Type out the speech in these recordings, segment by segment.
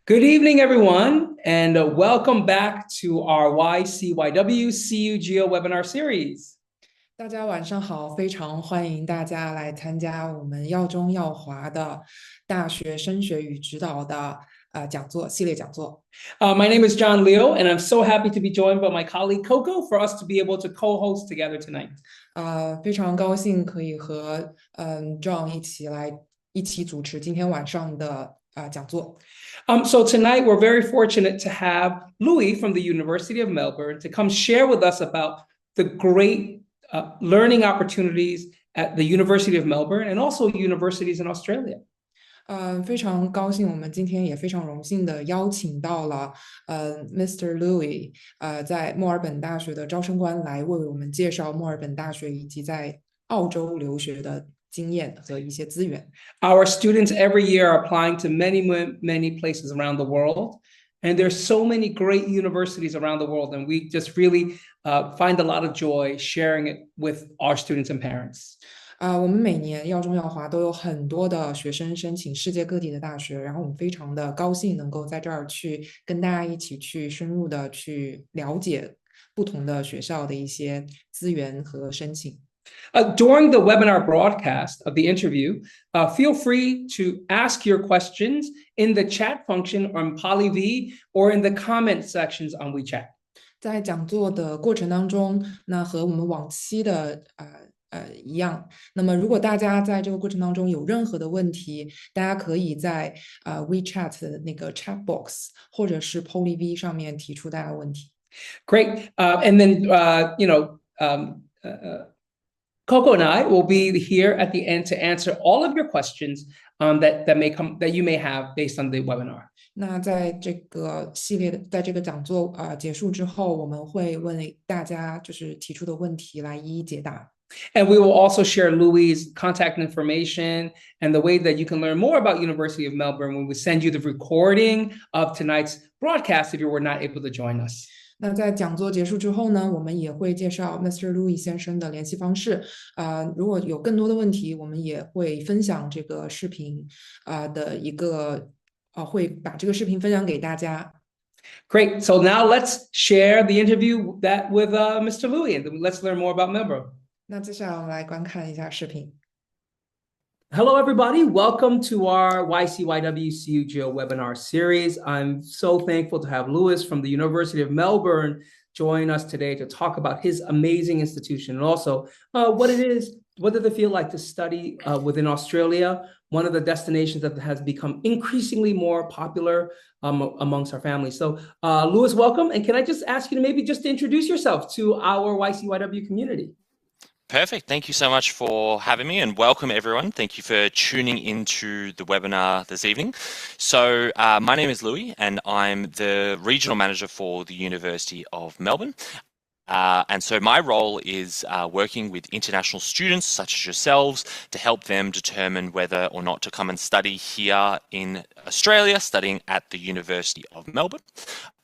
Good evening, everyone, and welcome back to our YCYW CUGO webinar series. 大家晚上好，非常欢迎大家来参加我们耀中耀华的大学升学与指导的系列讲座。My name is John Leo, and I'm so happy to be joined by my colleague Coco for us to be able to co-host together tonight. 非常高兴可以和John 一起主持今天晚上的讲座。So tonight we're very fortunate to have Louis from the University of Melbourne to come share with us about the great learning opportunities at the University of Melbourne and also universities in Australia. 非常高兴，我们今天也非常荣幸的邀请到了Mr Louis 在墨尔本大学的招生官来为我们介绍墨尔本大学以及在澳洲留学的经验和一些资源。Our students every year are applying to many places around the world, and there's so many great universities around the world, and we just really find a lot of joy sharing it with our students and parents. 我们每年耀中耀华都有很多的学生申请世界各地的大学，然后我们非常的高兴能够在这儿去跟大家一起去深入的去了解不同的学校的一些资源和申请。During the webinar broadcast of the interview, feel free to ask your questions in the chat function on PolyV or in the comment sections on WeChat. 在讲座的过程当中，那和我们往期的一样，那么如果大家在这个过程当中有任何的问题，大家可以在WeChat 的那个 chat box 或者是 PolyV 上面提出大家的问题。Great, and then Coco and I will be here at the end to answer all of your questions that you may have based on the webinar. 那在这个系列的，在这个讲座结束之后，我们会为大家就是提出的问题来一一解答。And we will also share Louis' contact information and the way that you can learn more about University of Melbourne when we send you the recording of tonight's broadcast if you were not able to join us. 那在讲座结束之后呢，我们也会介绍 Mr. Louis 先生的联系方式。如果有更多的问题，我们也会分享这个视频的一个会把这个视频分享给大家。Great. So now let's share the interview with Mr. Louis, and let's learn more about Melbourne. 那接下来我们来观看一下视频。Hello, everybody. Welcome to our YCYW CUGO webinar series. I'm so thankful to have Louis from the University of Melbourne join us today to talk about his amazing institution and also what does it feel like to study within Australia, one of the destinations that has become increasingly more popular amongst our families. So Louis, welcome. And can I just ask you to maybe just introduce yourself to our YCYW community? Perfect. Thank you so much for having me and welcome everyone. Thank you for tuning into the webinar this evening. So my name is Louis and I'm the Regional Manager for the University of Melbourne. And so my role is working with international students such as yourselves to help them determine whether or not to come and study here in Australia, studying at the University of Melbourne.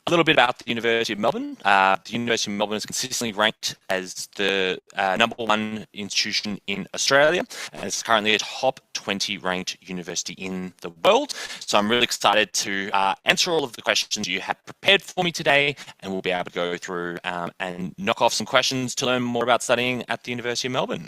A little bit about the University of Melbourne. The University of Melbourne is consistently ranked as the #1 institution in Australia, and it's currently a top 20 ranked university in the world. So I'm really excited to answer all of the questions you have prepared for me today, and we'll be able to go through and knock off some questions to learn more about studying at the University of Melbourne.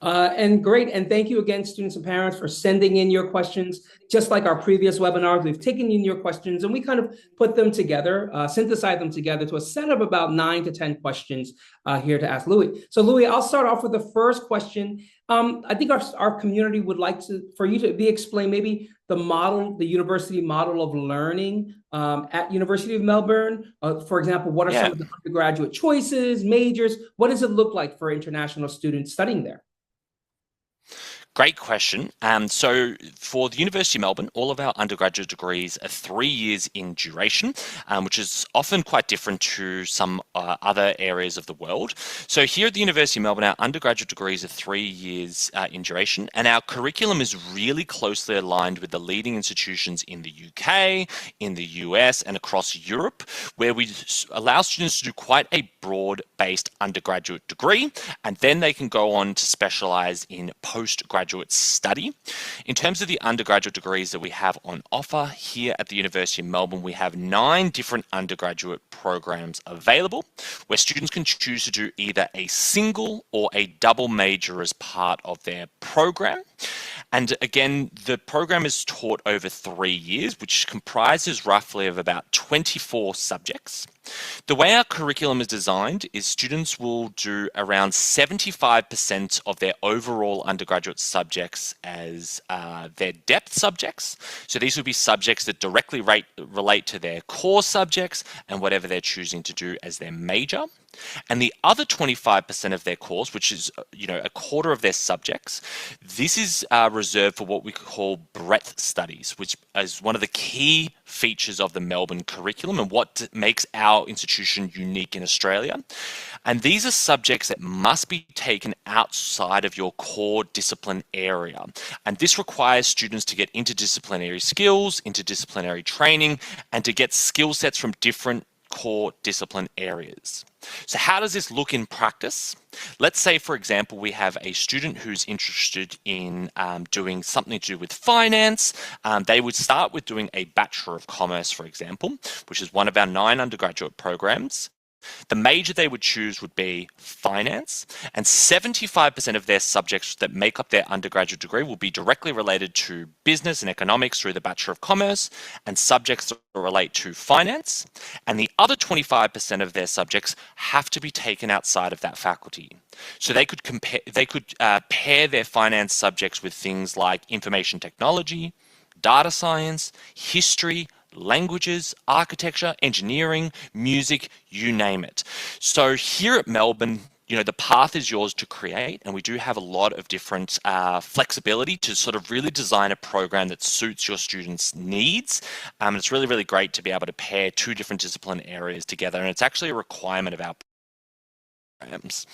And great. And thank you again, students and parents, for sending in your questions. Just like our previous webinars, we've taken in your questions and we kind of put them together, synthesize them together to a set of about 9 to 10 questions here to ask Louis. So Louis, I'll start off with the first question. I think our community would like for you to explain maybe the university model of learning at University of Melbourne. For example, what are some of the undergraduate choices, majors? What does it look like for international students studying there? Great question. So for the University of Melbourne, all of our undergraduate degrees are 3 years in duration, which is often quite different to some other areas of the world. So here at the University of Melbourne, our undergraduate degrees are 3 years in duration, and our curriculum is really closely aligned with the leading institutions in the UK, in the US, and across Europe, where we allow students to do quite a broad-based undergraduate degree, and then they can go on to specialize in postgraduate undergraduate study. In terms of the undergraduate degrees that we have on offer here at the University of Melbourne, we have 9 different undergraduate programs available where students can choose to do either a single or a double major as part of their program. And again, the program is taught over 3 years, which comprises roughly of about 24 subjects. The way our curriculum is designed is students will do around 75% of their overall undergraduate subjects as their depth subjects. So these would be subjects that directly relate to their core subjects and whatever they're choosing to do as their major. And the other 25% of their course, which is a quarter of their subjects, this is reserved for what we call breadth studies, which is one of the key features of the Melbourne curriculum and what makes our institution unique in Australia. And these are subjects that must be taken outside of your core discipline area. And this requires students to get interdisciplinary skills, interdisciplinary training, and to get skill sets from different core discipline areas. So how does this look in practice? Let's say, for example, we have a student who's interested in doing something to do with finance. They would start with doing a Bachelor of Commerce, for example, which is one of our 9 undergraduate programs. The major they would choose would be finance, and 75% of their subjects that make up their undergraduate degree will be directly related to business and economics through the Bachelor of Commerce, and subjects that relate to finance. And the other 25% of their subjects have to be taken outside of that faculty. So they could pair their finance subjects with things like information technology, data science, history, languages, architecture, engineering, music, you name it. So here at Melbourne, the path is yours to create, and we do have a lot of different flexibility to sort of really design a program that suits your students' needs. And it's really, really great to be able to pair 2 different discipline areas together, and it's actually a requirement of our programs.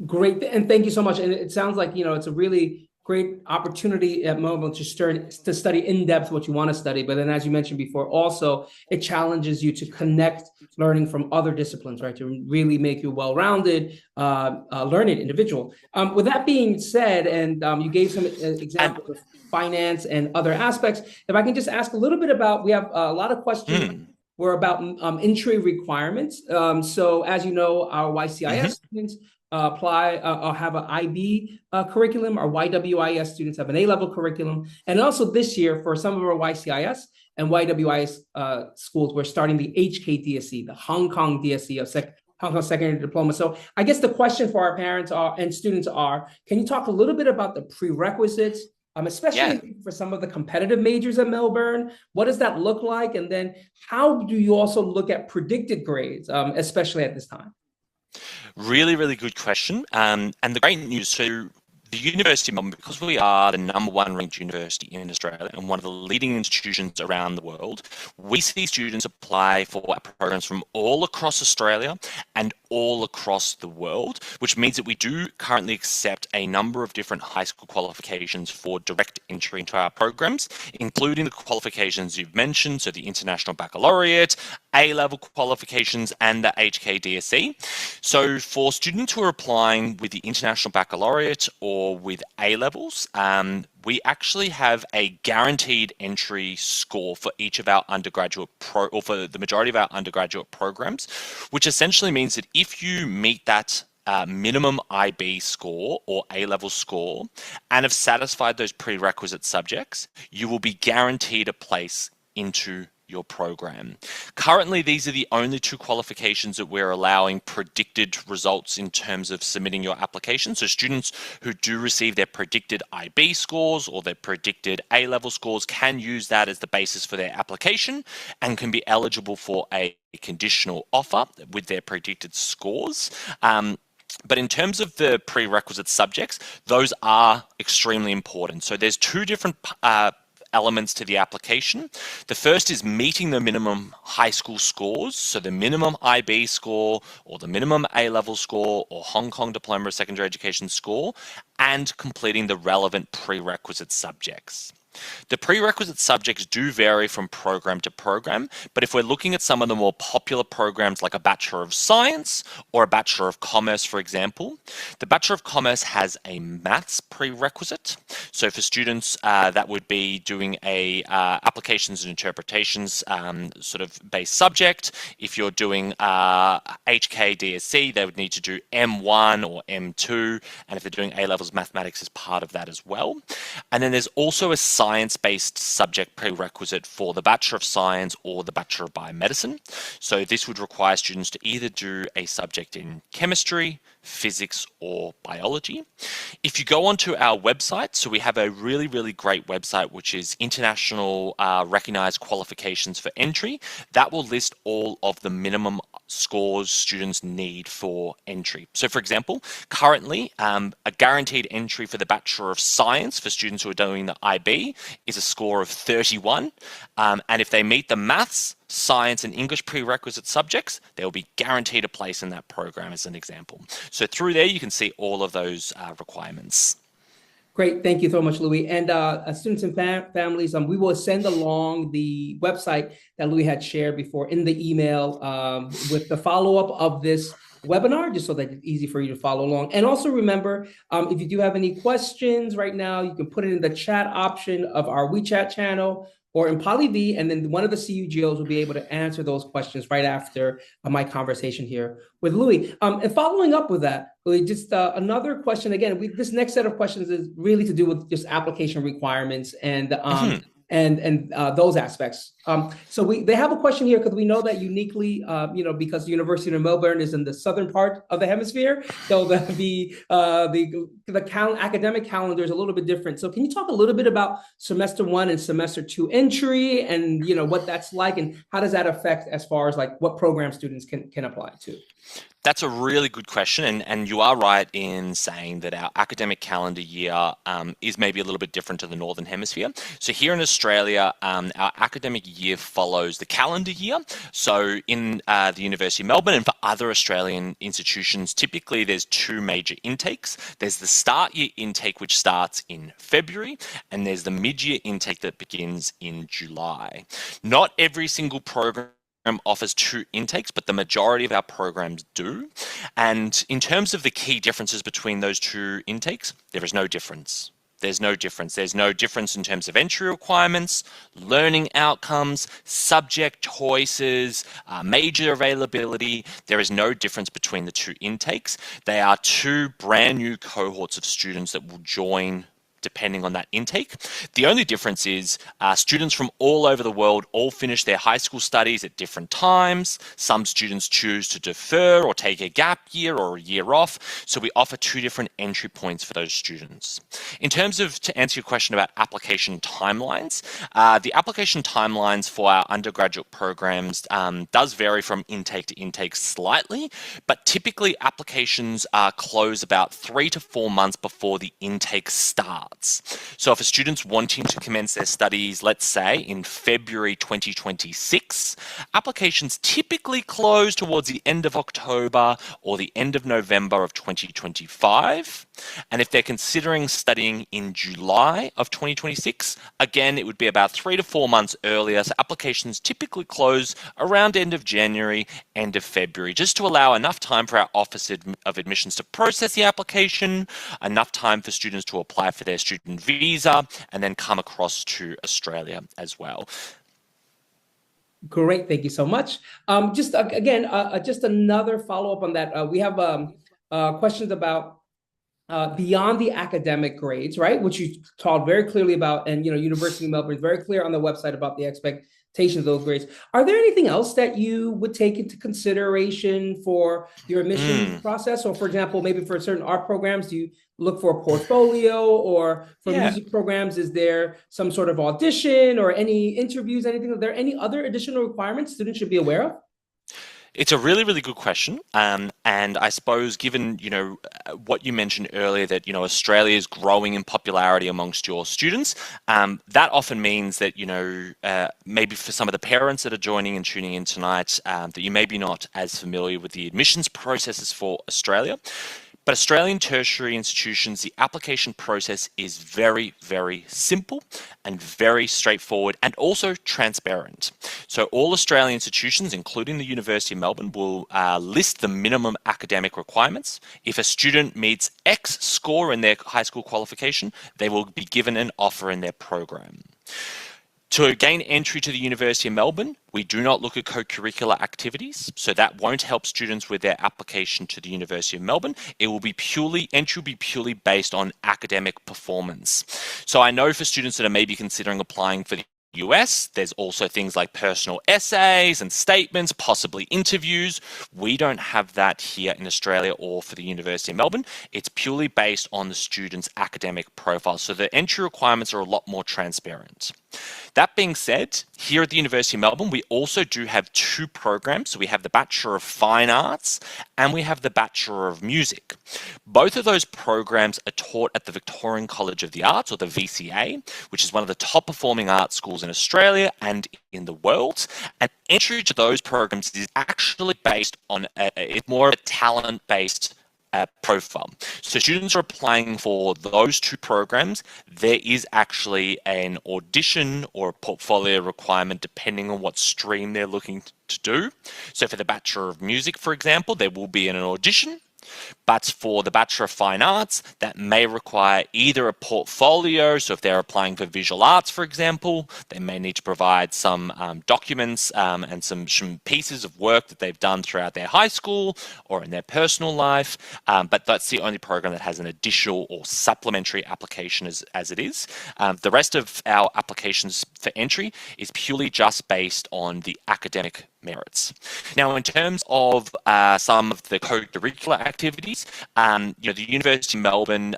Great, and thank you so much. And it sounds like, it's a really great opportunity at Melbourne to study in depth what you want to study. But then, as you mentioned before, also it challenges you to connect learning from other disciplines, right? To really make you a well-rounded, learning individual. With that being said, and you gave some examples of finance and other aspects, if I can just ask a little bit about, we have a lot of questions were about entry requirements. So as you know, our YCIS students apply or have an IB curriculum. Our YWIS students have an A-level curriculum. And also this year, for some of our YCIS and YWIS schools, we're starting the HKDSE, the Hong Kong DSE of Hong Kong Secondary Diploma. So I guess the question for our parents and students are, can you talk a little bit about the prerequisites, especially for some of the competitive majors at Melbourne? What does that look like? And then how do you also look at predicted grades, especially at this time? Really, really good question. And the great news, so the University of Melbourne, because we are the #1 ranked university in Australia and one of the leading institutions around the world, we see students apply for our programs from all across Australia and all across the world, which means that we do currently accept a number of different high school qualifications for direct entry into our programs, including the qualifications you've mentioned, so the International Baccalaureate, A-level qualifications, and the HKDSE. So for students who are applying with the International Baccalaureate or with A-levels, we actually have a guaranteed entry score for each of our undergraduate or for the majority of our undergraduate programs, which essentially means that if you meet that minimum IB score or A-level score and have satisfied those prerequisite subjects, you will be guaranteed a place into your program. Currently, these are the only 2 qualifications that we're allowing predicted results in terms of submitting your application. So students who do receive their predicted IB scores or their predicted A-level scores can use that as the basis for their application and can be eligible for a conditional offer with their predicted scores. But in terms of the prerequisite subjects, those are extremely important. So there's 2 different elements to the application. The first is meeting the minimum high school scores, so the minimum IB score or the minimum A-level score or Hong Kong Diploma of Secondary Education score, and completing the relevant prerequisite subjects. The prerequisite subjects do vary from program to program, but if we're looking at some of the more popular programs like a Bachelor of Science or a Bachelor of Commerce, for example, the Bachelor of Commerce has a maths prerequisite. So for students, that would be doing a applications and interpretations sort of based subject. If you're doing HKDSC, they would need to do M1 or M2, and if they're doing A-levels mathematics as part of that as well. And then there's also a science-based subject prerequisite for the Bachelor of Science or the Bachelor of Biomedicine. So this would require students to either do a subject in chemistry, physics, or biology. If you go onto our website, so we have a really, really great website, which is International Recognized Qualifications for Entry. That will list all of the minimum scores students need for entry. So for example, currently a guaranteed entry for the Bachelor of Science for students who are doing the IB is a score of 31. And if they meet the maths, science and English prerequisite subjects, they will be guaranteed a place in that program as an example. So through there, you can see all of those requirements. Great, thank you so much, Louis. And students and families, we will send along the website that Louis had shared before in the email with the follow-up of this webinar, just so that it's easy for you to follow along. And also remember, if you do have any questions right now, you can put it in the chat option of our WeChat channel or in PolyV, and then one of the CUGOs will be able to answer those questions right after my conversation here with Louis. And following up with that, Louis, just another question. Again, this next set of questions is really to do with just application requirements and those aspects. So they have a question here because we know that uniquely, because the University of Melbourne is in the southern part of the hemisphere, so the academic calendar is a little bit different. So can you talk a little bit about semester 1 and semester 2 entry, and what that's like, and how does that affect as far as like what program students can apply to? That's a really good question, and you are right in saying that our academic calendar year is maybe a little bit different to the Northern Hemisphere. So here in Australia, our academic year follows the calendar year. So in the University of Melbourne and for other Australian institutions, typically there's 2 major intakes. There's the start year intake, which starts in February, and there's the mid-year intake that begins in July. Not every single program offers 2 intakes, but the majority of our programs do. And in terms of the key differences between those 2 intakes, there is no difference. There's no difference. There's no difference in terms of entry requirements, learning outcomes, subject choices, major availability. There is no difference between the 2 intakes. They are 2 brand new cohorts of students that will join depending on that intake. The only difference is students from all over the world all finish their high school studies at different times. Some students choose to defer or take a gap year or a year off. So we offer 2 different entry points for those students. In terms of, to answer your question about application timelines, the application timelines for our undergraduate programs does vary from intake to intake slightly, but typically applications close about 3 to 4 months before the intake starts. So if a student's wanting to commence their studies, let's say in February 2026, applications typically close towards the end of October or the end of November of 2025. And if they're considering studying in July of 2026, again, it would be about 3 to 4 months earlier. So applications typically close around end of January, end of February, just to allow enough time for our Office of Admissions to process the application, enough time for students to apply for their student visa, and then come across to Australia as well. Great, thank you so much. Just again, just another follow-up on that. We have questions about beyond the academic grades, right? Which you talked very clearly about, and University of Melbourne is very clear on the website about the expectations of those grades. Are there anything else that you would take into consideration for your admissions process? Or for example, maybe for certain art programs, do you look for a portfolio, or for music programs, is there some sort of audition or any interviews, anything? Are there any other additional requirements students should be aware of? It's a really, really good question. And I suppose given, what you mentioned earlier, that, Australia is growing in popularity amongst your students, that often means that, maybe for some of the parents that are joining and tuning in tonight, that you may be not as familiar with the admissions processes for Australia. But Australian tertiary institutions, the application process is very, very simple and very straightforward and also transparent. So all Australian institutions, including the University of Melbourne, will list the minimum academic requirements. If a student meets X score in their high school qualification, they will be given an offer in their program. To gain entry to the University of Melbourne, we do not look at co-curricular activities, so that won't help students with their application to the University of Melbourne. Entry will be purely based on academic performance. So I know for students that are maybe considering applying for the US, there's also things like personal essays and statements, possibly interviews. We don't have that here in Australia or for the University of Melbourne. It's purely based on the student's academic profile. So the entry requirements are a lot more transparent. That being said, here at the University of Melbourne, we also do have two programs. So we have the Bachelor of Fine Arts and we have the Bachelor of Music. Both of those programs are taught at the Victorian College of the Arts, or the VCA, which is one of the top performing art schools in Australia and in the world. And entry to those programs is actually based on it's more of a talent-based profile. So students are applying for those two programs. There is actually an audition or a portfolio requirement depending on what stream they're looking to do. So for the Bachelor of Music, for example, there will be an audition. But for the Bachelor of Fine Arts, that may require either a portfolio. So if they're applying for visual arts, for example, they may need to provide some documents and some pieces of work that they've done throughout their high school or in their personal life. But that's the only program that has an additional or supplementary application as it is. The rest of our applications for entry is purely just based on the academic merits. Now, in terms of some of the co-curricular activities, the University of Melbourne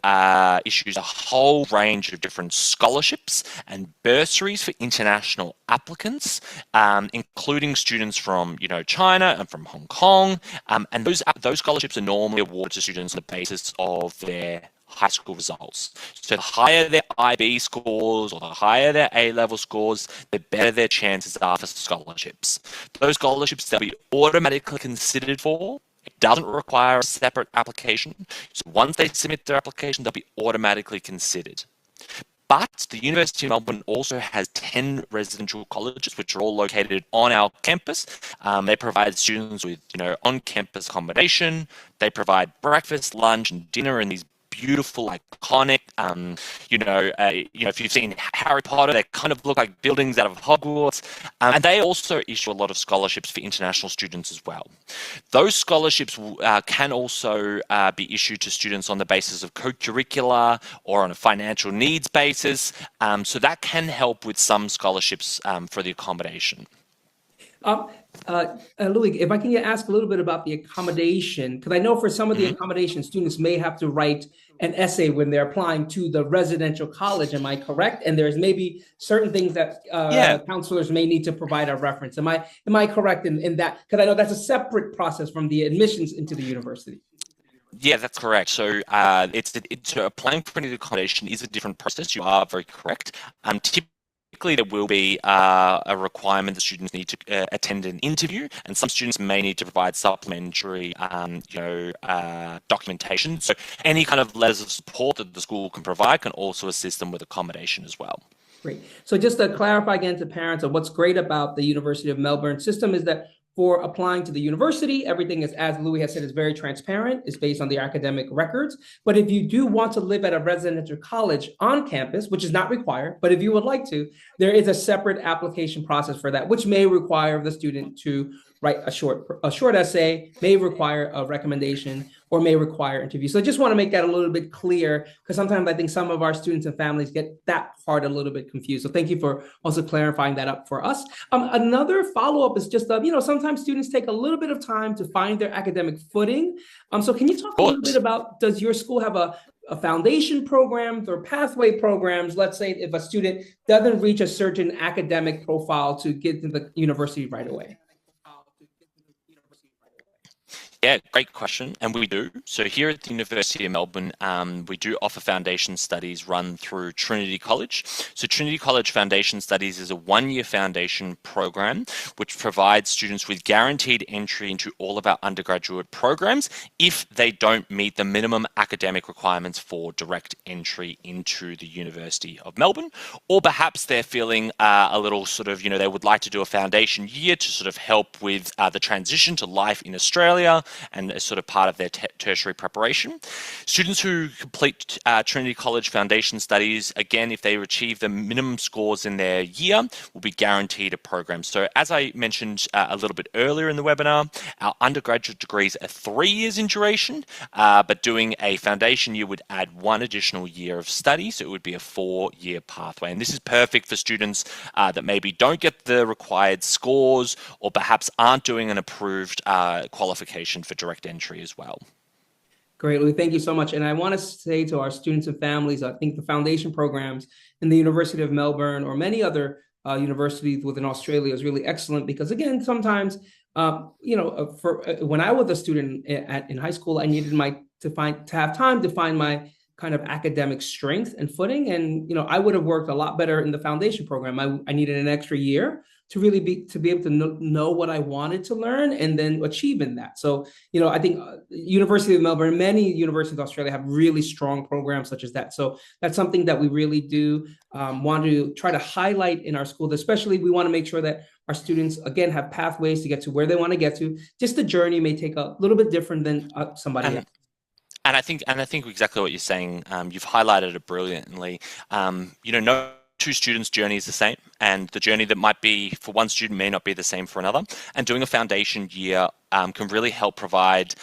issues a whole range of different scholarships and bursaries for international applicants, including students from China and from Hong Kong, and those scholarships are normally awarded to students on the basis of their high school results. So the higher their IB scores or the higher their A-level scores, the better their chances are for scholarships. Those scholarships they'll be automatically considered for. It doesn't require a separate application. So once they submit their application, they'll be automatically considered. But the University of Melbourne also has 10 residential colleges, which are all located on our campus. They provide students with, on-campus accommodation. They provide breakfast, lunch, and dinner in these beautiful, iconic, if you've seen Harry Potter, they kind of look like buildings out of Hogwarts. And they also issue a lot of scholarships for international students as well. Those scholarships can also be issued to students on the basis of co-curricular or on a financial needs basis. So that can help with some scholarships for the accommodation. Louis, if I can ask a little bit about the accommodation, because I know for some of the accommodation, students may have to write an essay when they're applying to the residential college. Am I correct? And there's maybe certain things that counselors may need to provide a reference. Am I correct in that? Because I know that's a separate process from the admissions into the university. Yeah, that's correct. So applying for any accommodation is a different process. You are very correct. Typically, there will be a requirement that students need to attend an interview, and some students may need to provide supplementary, documentation. So any kind of letters of support that the school can provide can also assist them with accommodation as well. Great. So just to clarify again to parents, of what's great about the University of Melbourne system is that for applying to the university, everything is, as Louis has said, is very transparent. It's based on the academic records. But if you do want to live at a residential college on campus, which is not required, but if you would like to, there is a separate application process for that, which may require the student to write a short essay, may require a recommendation, or may require interview. So I just want to make that a little bit clear, because sometimes I think some of our students and families get that part a little bit confused. So thank you for also clarifying that up for us. Another follow-up is just, sometimes students take a little bit of time to find their academic footing. So can you talk a little bit about, does your school have a foundation programs or pathway programs? Let's say if a student doesn't reach a certain academic profile to get to the university right away. Yeah, great question. And we do. So here at the University of Melbourne, we do offer foundation studies run through Trinity College. So Trinity College Foundation Studies is a one-year foundation program which provides students with guaranteed entry into all of our undergraduate programs if they don't meet the minimum academic requirements for direct entry into the University of Melbourne. Or perhaps they're feeling a little sort of, they would like to do a foundation year to sort of help with the transition to life in Australia, and as sort of part of their tertiary preparation. Students who complete Trinity College Foundation Studies, again, if they achieve the minimum scores in their year, will be guaranteed a program. So as I mentioned a little bit earlier in the webinar, our undergraduate degrees are 3 years in duration, but doing a foundation year would add 1 additional year of study, so it would be a 4-year pathway. And this is perfect for students that maybe don't get the required scores or perhaps aren't doing an approved qualification for direct entry as well. Great, Louis, thank you so much. And I want to say to our students and families, I think the foundation programs in the University of Melbourne or many other universities within Australia is really excellent because, again, sometimes, when I was a student in high school, I needed to have time to find my kind of academic strength and footing. And, I would have worked a lot better in the foundation program. I needed an extra year to really be able to know what I wanted to learn and then achieve in that. So, I think University of Melbourne, many universities in Australia have really strong programs such as that. So that's something that we really do want to try to highlight in our schools. Especially, we want to make sure that our students, again, have pathways to get to where they want to get to. Just the journey may take a little bit different than somebody else. And I think exactly what you're saying. You've highlighted it brilliantly. No two students' journey is the same, and the journey that might be for one student may not be the same for another. And doing a foundation year can really help provide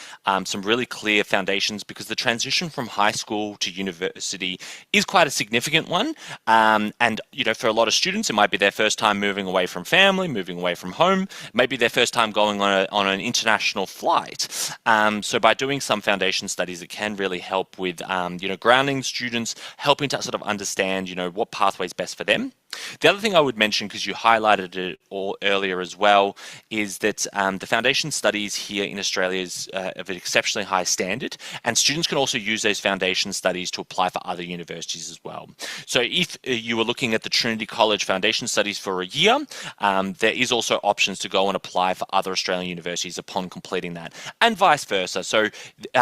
some really clear foundations, because the transition from high school to university is quite a significant one. And for a lot of students, it might be their first time moving away from family, moving away from home, maybe their first time going on an international flight. So by doing some foundation studies, it can really help with grounding students, helping to sort of understand what pathway is best for them. The other thing I would mention, because you highlighted it all earlier as well, is that the foundation studies here in Australia is of an exceptionally high standard, and students can also use those foundation studies to apply for other universities as well. So if you were looking at the Trinity College Foundation Studies for a year, there is also options to go and apply for other Australian universities upon completing that, and vice versa. So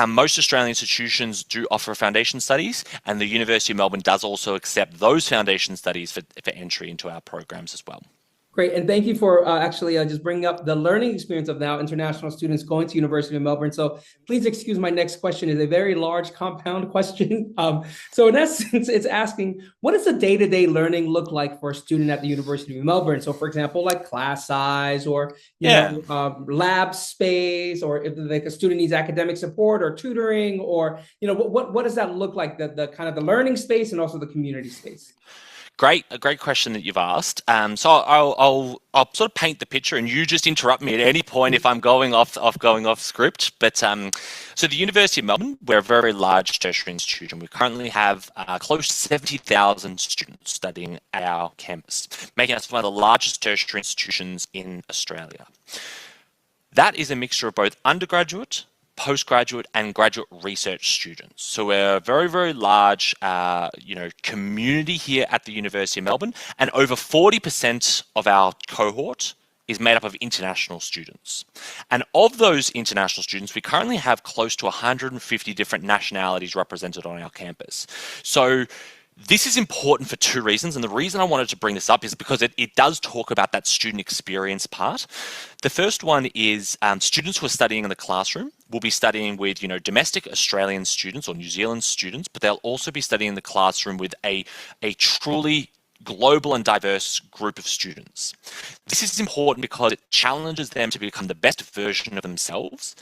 most Australian institutions do offer foundation studies, and the University of Melbourne does also accept those foundation studies for entry into our programs as well. Great, and thank you for actually just bringing up the learning experience of now international students going to University of Melbourne. So please excuse my next question is a very large compound question. So in essence, it's asking, what does the day-to-day learning look like for a student at the University of Melbourne? So for example, like class size or lab space, or if like a student needs academic support or tutoring, or what does that look like, the kind of the learning space and also the community space? A great question that you've asked. So I'll sort of paint the picture, and you just interrupt me at any point if I'm going off script. But so the University of Melbourne, we're a very large tertiary institution. We currently have close to 70,000 students studying at our campus, making us one of the largest tertiary institutions in Australia. That is a mixture of both undergraduate, postgraduate and graduate research students. So we're a very, very large, community here at the University of Melbourne, and over 40% of our cohort is made up of international students. And of those international students, we currently have close to 150 different nationalities represented on our campus. So this is important for two reasons, and the reason I wanted to bring this up is because it does talk about that student experience part. The first one is students who are studying in the classroom will be studying with domestic Australian students or New Zealand students, but they'll also be studying in the classroom with a truly global and diverse group of students. This is important because it challenges them to become the best version of themselves.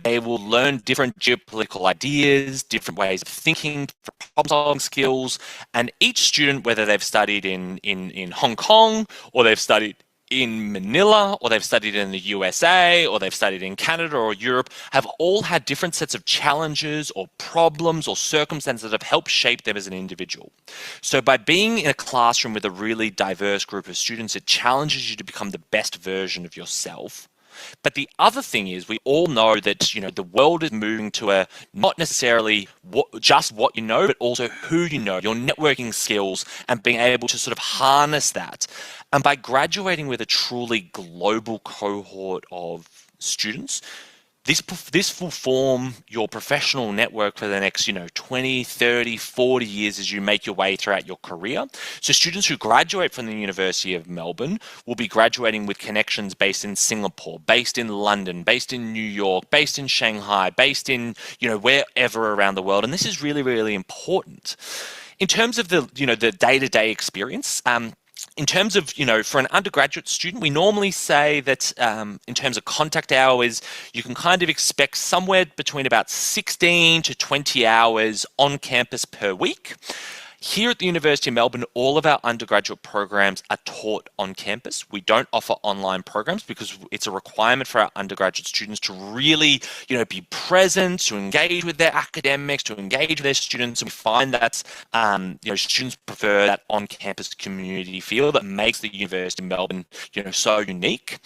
They will learn different geopolitical ideas, different ways of thinking, problem-solving skills, and each student, whether they've studied in Hong Kong, or they've studied in Manila, or they've studied in the USA, or they've studied in Canada or Europe, have all had different sets of challenges or problems or circumstances that have helped shape them as an individual. So by being in a classroom with a really diverse group of students, it challenges you to become the best version of yourself. But the other thing is, we all know that, you know, the world is moving to a not necessarily just what you know, but also who you know, your networking skills, and being able to sort of harness that. And by graduating with a truly global cohort of students, this will form your professional network for the next, 20, 30, 40 years as you make your way throughout your career. So students who graduate from the University of Melbourne will be graduating with connections based in Singapore, based in London, based in New York, based in Shanghai, based in, wherever around the world. And this is really, really important. In terms of the day-to-day experience, in terms of, for an undergraduate student, we normally say that in terms of contact hours, you can kind of expect somewhere between about 16 to 20 hours on campus per week. Here at the University of Melbourne, all of our undergraduate programs are taught on campus. We don't offer online programs because it's a requirement for our undergraduate students to really, be present, to engage with their academics, to engage with their students. And we find that, students prefer that on-campus community feel that makes the University of Melbourne, so unique.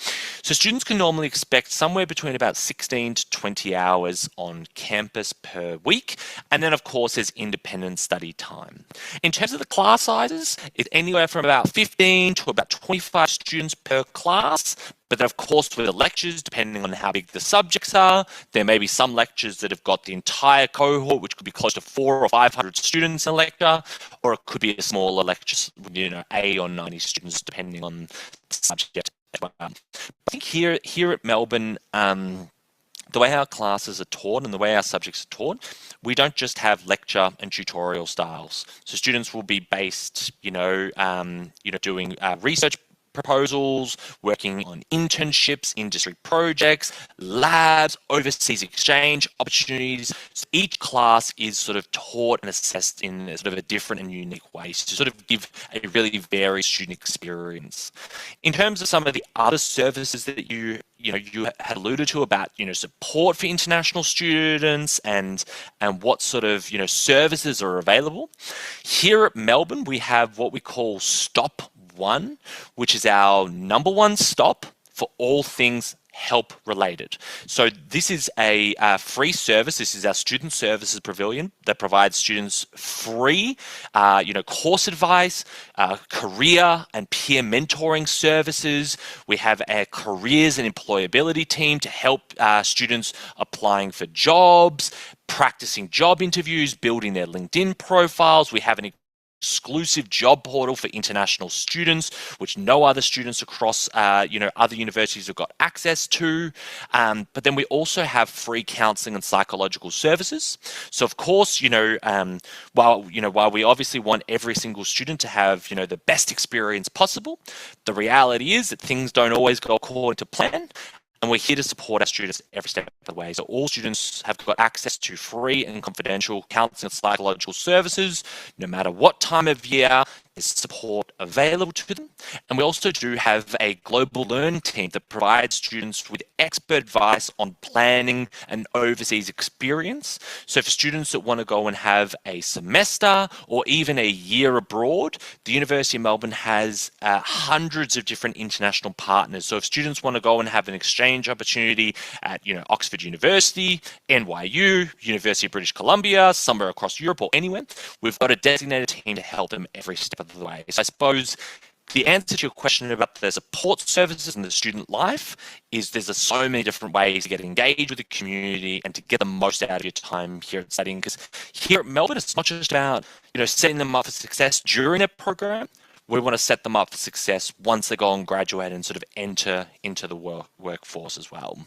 So students can normally expect somewhere between about 16 to 20 hours on campus per week. And then, of course, there's independent study time. In terms of the class sizes, it's anywhere from about 15 to about 25 students per class. But then, of course, with the lectures, depending on how big the subjects are, there may be some lectures that have got the entire cohort, which could be close to 400 or 500 students in a lecture, or it could be a smaller lecture, 80 or 90 students, depending on the subject as well. I think here at Melbourne, the way our classes are taught and the way our subjects are taught, we don't just have lecture and tutorial styles. So students will be based, doing research proposals, working on internships, industry projects, labs, overseas exchange opportunities. So each class is sort of taught and assessed in a sort of a different and unique way to sort of give a really varied student experience. In terms of some of the other services that you had alluded to about, support for international students and what sort of, services are available. Here at Melbourne, we have what we call Stop One, which is our number one stop for all things help related. So this is a free service. This is our student services pavilion that provides students free, course advice, career and peer mentoring services. We have a careers and employability team to help students applying for jobs, practicing job interviews, building their LinkedIn profiles. We have an exclusive job portal for international students, which no other students across, other universities have got access to. But then we also have free counselling and psychological services. So of course, while we obviously want every single student to have, the best experience possible, the reality is that things don't always go according to plan. And we're here to support our students every step of the way. So all students have got access to free and confidential counselling and psychological services, no matter what time of year. There's support available to them. And we also do have a global learning team that provides students with expert advice on planning and overseas experience. So for students that want to go and have a semester or even a year abroad, the University of Melbourne has hundreds of different international partners. So if students want to go and have an exchange opportunity at, Oxford University, NYU, University of British Columbia, somewhere across Europe or anywhere, we've got a designated team to help them every step of the way. So I suppose the answer to your question about the support services and the student life is there's so many different ways to get engaged with the community and to get the most out of your time here at studying. Because here at Melbourne, it's not just about, setting them up for success during their program. We want to set them up for success once they go and graduate and sort of enter into the workforce as well.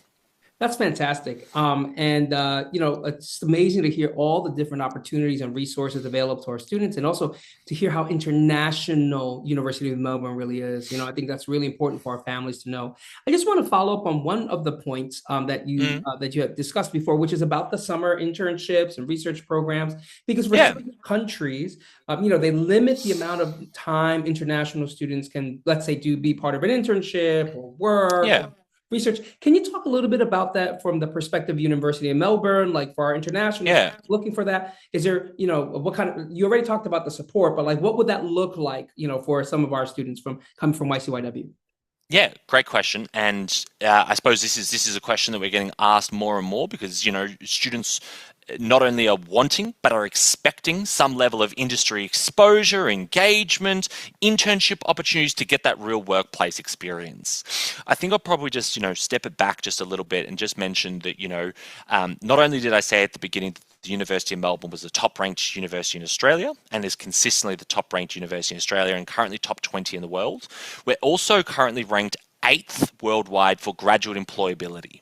That's fantastic. It's amazing to hear all the different opportunities and resources available to our students, and also to hear how international University of Melbourne really is. I think that's really important for our families to know. I just want to follow up on one of the points that you have discussed before, which is about the summer internships and research programs, because for certain countries, they limit the amount of time international students can, let's say, be part of an internship or work. Yeah. Research. Can you talk a little bit about that from the perspective of University of Melbourne, like for our international students looking for that? Is there, what kind of, you already talked about the support, but like what would that look like, for some of our students coming from YCYW? Yeah, great question. And I suppose this is a question that we're getting asked more and more because, students not only are wanting, but are expecting some level of industry exposure, engagement, internship opportunities to get that real workplace experience. I think I'll probably just, step it back just a little bit and just mention that, not only did I say at the beginning that the University of Melbourne was the top-ranked university in Australia and is consistently the top-ranked university in Australia and currently top 20 in the world, we're also currently ranked 8th worldwide for graduate employability,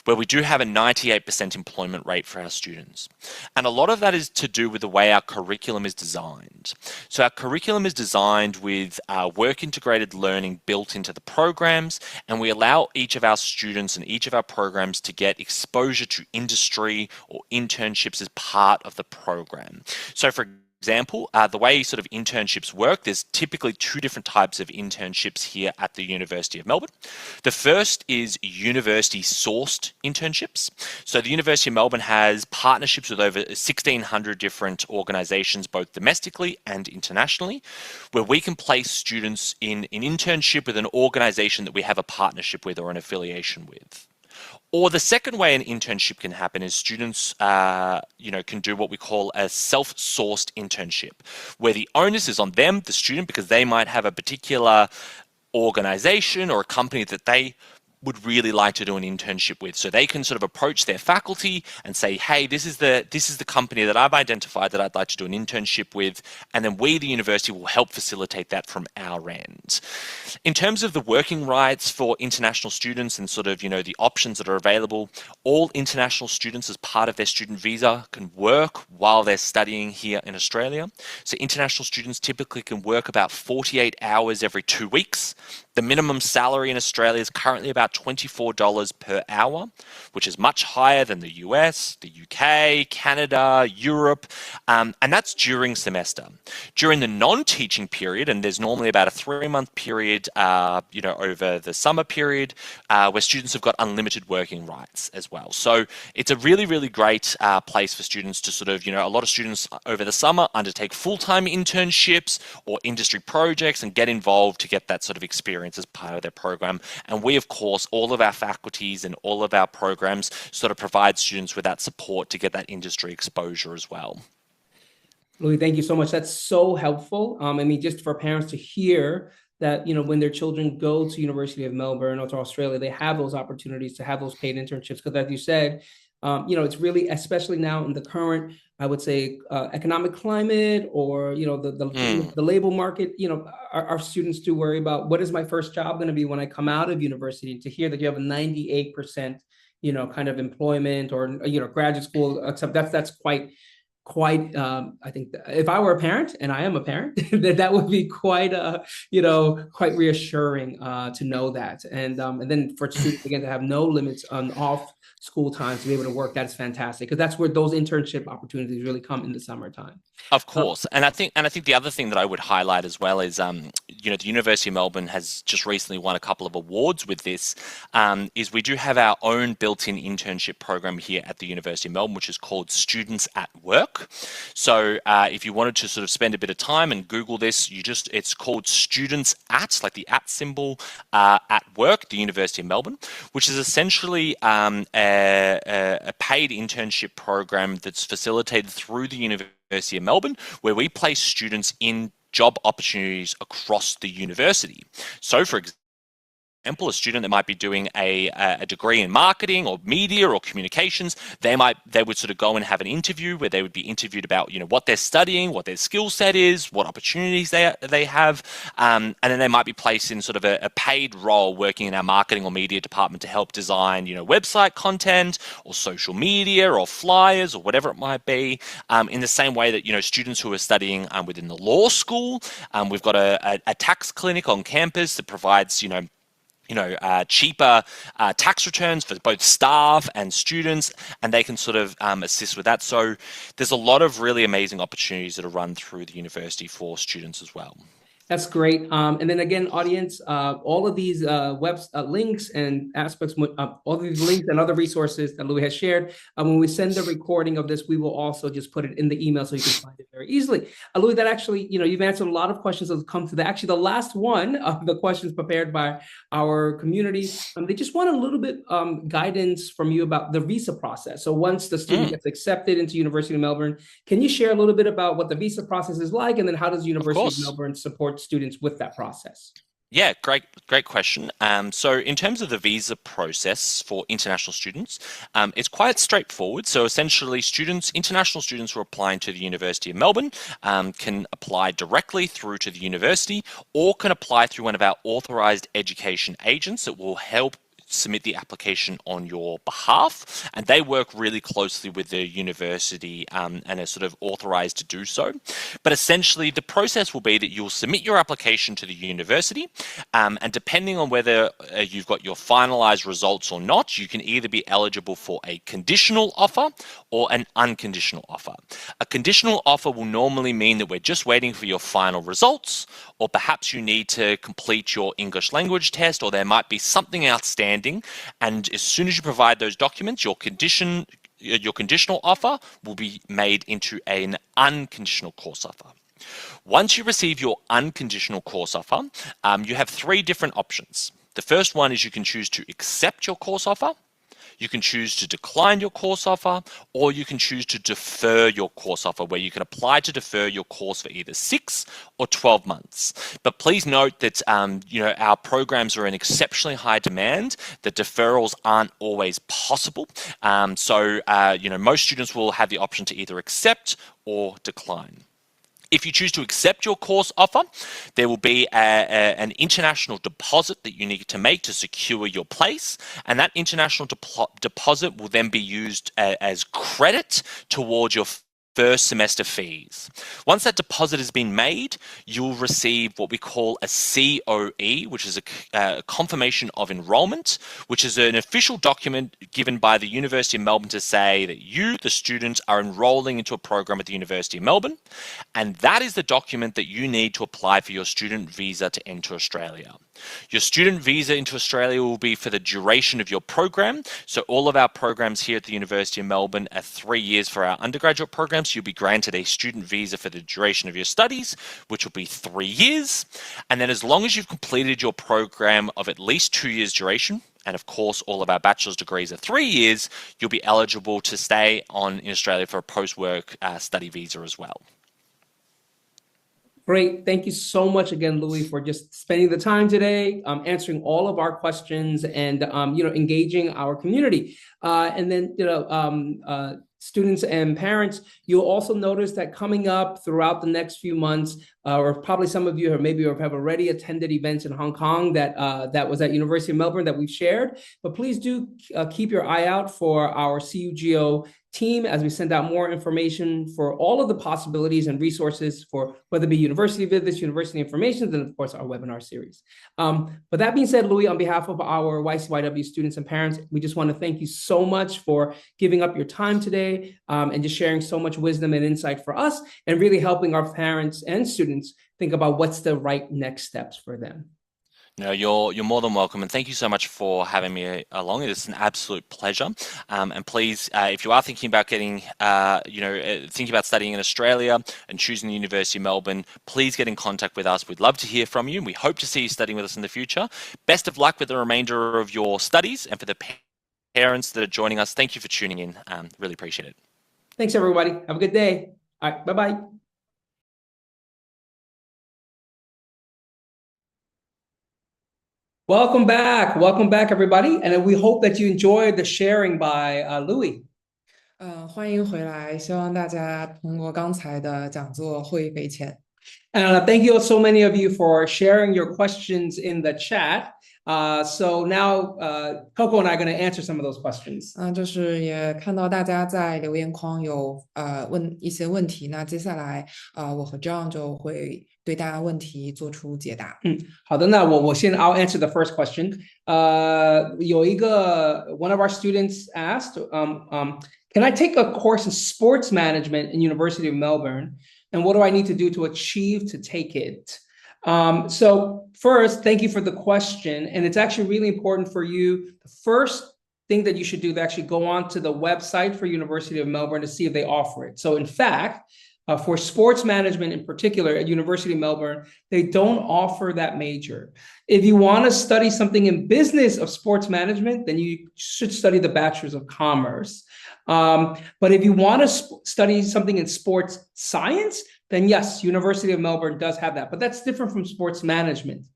where we do have a 98% employment rate for our students. And a lot of that is to do with the way our curriculum is designed. So our curriculum is designed with work integrated learning built into the programs, and we allow each of our students and each of our programs to get exposure to industry or internships as part of the program. So for example, the way sort of internships work, there's typically 2 different types of internships here at the University of Melbourne. The first is university-sourced internships. So the University of Melbourne has partnerships with over 1,600 different organisations, both domestically and internationally, where we can place students in an internship with an organisation that we have a partnership with or an affiliation with. Or the second way an internship can happen is students, can do what we call a self-sourced internship, where the onus is on them, the student, because they might have a particular organization or a company that they would really like to do an internship with. So they can sort of approach their faculty and say, hey, this is the company that I've identified that I'd like to do an internship with. And then we, the university, will help facilitate that from our end. In terms of the working rights for international students and sort of, the options that are available, all international students as part of their student visa can work while they're studying here in Australia. So international students typically can work about 48 hours every 2 weeks. The minimum salary in Australia is currently about $24 per hour, which is much higher than the US, the UK, Canada, Europe, and that's during semester. During the non-teaching period, and there's normally about a 3-month period, over the summer period, where students have got unlimited working rights as well. So it's a really, really great place for students to sort of, a lot of students over the summer undertake full-time internships or industry projects and get involved to get that sort of experience as part of their program. And we, of course, all of our faculties and all of our programs sort of provide students with that support to get that industry exposure as well. Louis, thank you so much. That's so helpful. Just for parents to hear that, when their children go to University of Melbourne or to Australia, they have those opportunities to have those paid internships. Because as you said, it's really, especially now in the current, I would say, economic climate or, the labor market, our students do worry about what is my first job going to be when I come out of university. To hear that you have a 98%, kind of employment or, graduate school, except that's quite, I think if I were a parent, and I am a parent, that would be quite, quite reassuring to know that. And then for students, again, to have no limits on off school times to be able to work, that's fantastic, because that's where those internship opportunities really come in the summertime. Of course. And I think the other thing that I would highlight as well is, the University of Melbourne has just recently won a couple of awards with this, is we do have our own built-in internship program here at the University of Melbourne, which is called Students at Work. So if you wanted to sort of spend a bit of time and Google this, it's called Students at, like the at symbol, at Work, the University of Melbourne, which is essentially a paid internship program that's facilitated through the University of Melbourne, where we place students in job opportunities across the university. So for example, a student that might be doing a degree in marketing or media or communications, they would sort of go and have an interview where they would be interviewed about what they're studying, what their skill set is, what opportunities they have, and then they might be placed in sort of a paid role working in our marketing or media department to help design website content or social media or flyers or whatever it might be. In the same way that students who are studying within the law school, we've got a tax clinic on campus that provides cheaper tax returns for both staff and students, and they can sort of assist with that. So there's a lot of really amazing opportunities that are run through the university for students as well. That's great. And then again, audience, all of these links and aspects, all of these links and other resources that Louis has shared, when we send the recording of this, we will also just put it in the email so you can find it very easily. Louis, that actually, you've answered a lot of questions that have come to the last one of the questions prepared by our community. They just want a little bit guidance from you about the visa process. So once the student gets accepted into University of Melbourne, can you share a little bit about what the visa process is like, and then how does University of Melbourne support students with that process? Yeah, great question. So in terms of the visa process for international students, it's quite straightforward. So essentially international students who are applying to the University of Melbourne can apply directly through to the university, or can apply through one of our authorized education agents that will help submit the application on your behalf, and they work really closely with the university and are sort of authorized to do so. But essentially the process will be that you'll submit your application to the university, and depending on whether you've got your finalized results or not, you can either be eligible for a conditional offer or an unconditional offer. A conditional offer will normally mean that we're just waiting for your final results, or perhaps you need to complete your English language test, or there might be something outstanding. And as soon as you provide those documents, your conditional offer will be made into an unconditional course offer. Once you receive your unconditional course offer, you have three different options. The first one is you can choose to accept your course offer, you can choose to decline your course offer, or you can choose to defer your course offer, where you can apply to defer your course for either 6 or 12 months. But please note that our programs are in exceptionally high demand. The deferrals aren't always possible. Most students will have the option to either accept or decline. If you choose to accept your course offer, there will be an international deposit that you need to make to secure your place, and that international deposit will then be used as credit towards your first semester fees. Once that deposit has been made, you'll receive what we call a COE, which is a confirmation of enrollment, which is an official document given by the University of Melbourne to say that you, the student, are enrolling into a program at the University of Melbourne, and that is the document that you need to apply for your student visa to enter Australia. Your student visa into Australia will be for the duration of your program. So all of our programs here at the University of Melbourne are 3 years for our undergraduate programs. You'll be granted a student visa for the duration of your studies, which will be 3 years. And then as long as you've completed your program of at least 2 years duration, and of course all of our bachelor's degrees are 3 years, you'll be eligible to stay on in Australia for a post-work study visa as well. Great. Thank you so much again, Louis, for just spending the time today, answering all of our questions, and engaging our community. And then students and parents, you'll also notice that coming up throughout the next few months, or probably some of you have already attended events in Hong Kong that was at University of Melbourne that we've shared. But please do keep your eye out for our CUGO team as we send out more information for all of the possibilities and resources for whether it be university visits, university information, and of course our webinar series. But that being said, Louis, on behalf of our YCYW students and parents, we just want to thank you so much for giving up your time today and just sharing so much wisdom and insight for us, and really helping our parents and students think about what's the right next steps for them. No, you're more than welcome, and thank you so much for having me along. It's an absolute pleasure. And please, if you are thinking about thinking about studying in Australia and choosing the University of Melbourne, please get in contact with us. We'd love to hear from you. We hope to see you studying with us in the future. Best of luck with the remainder of your studies, and for the parents that are joining us, thank you for tuning in. Really appreciate it. Thanks, everybody. Have a good day. All right, bye-bye. Welcome back, everybody. And we hope that you enjoyed the sharing by Louis. 欢迎回来，希望大家通过刚才的讲座获益匪浅。Thank you so many of you for sharing your questions in the chat. So now Coco and I are going to answer some of those questions. 就是也看到大家在留言框有问一些问题，那接下来我和 John 就会对大家问题做出解答。好的，那我先 I'll answer the first question. 有一个 one of our students asked, can I take a course in sports management in University of Melbourne? And what do I need to do to achieve to take it? So first, thank you for the question. And it's actually really important for you. The first thing that you should do is actually go on to the website for University of Melbourne to see if they offer it. So in fact, for sports management in particular at University of Melbourne, they don't offer that major. If you want to study something in business of sports management, then you should study the Bachelor's of Commerce. But if you want to study something in sports science, then yes, University of Melbourne does have that, but that's different from sports management.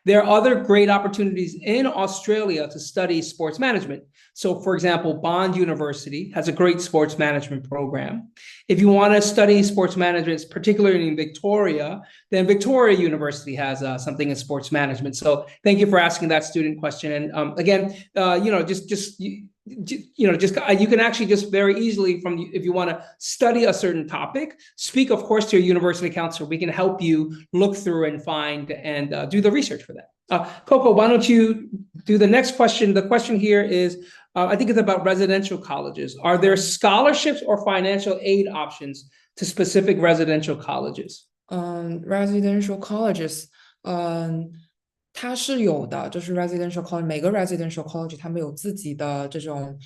There are other great opportunities in Australia to study sports management. So, for example, Bond University has a great sports management program. If you want to study sports management, particularly in Victoria, then Victoria University has something in sports management. So, thank you for asking that student question. And again, you can actually just very easily if you want to study a certain topic, speak, of course, to your university counselor. We can help you look through and find and do the research for that. Coco, why don't you do the next question? The question here is, I think it's about residential colleges. Are there scholarships or financial aid options to specific residential colleges? Residential colleges, 它是有的，就是 residential college， 每个 residential college 他们有自己的这种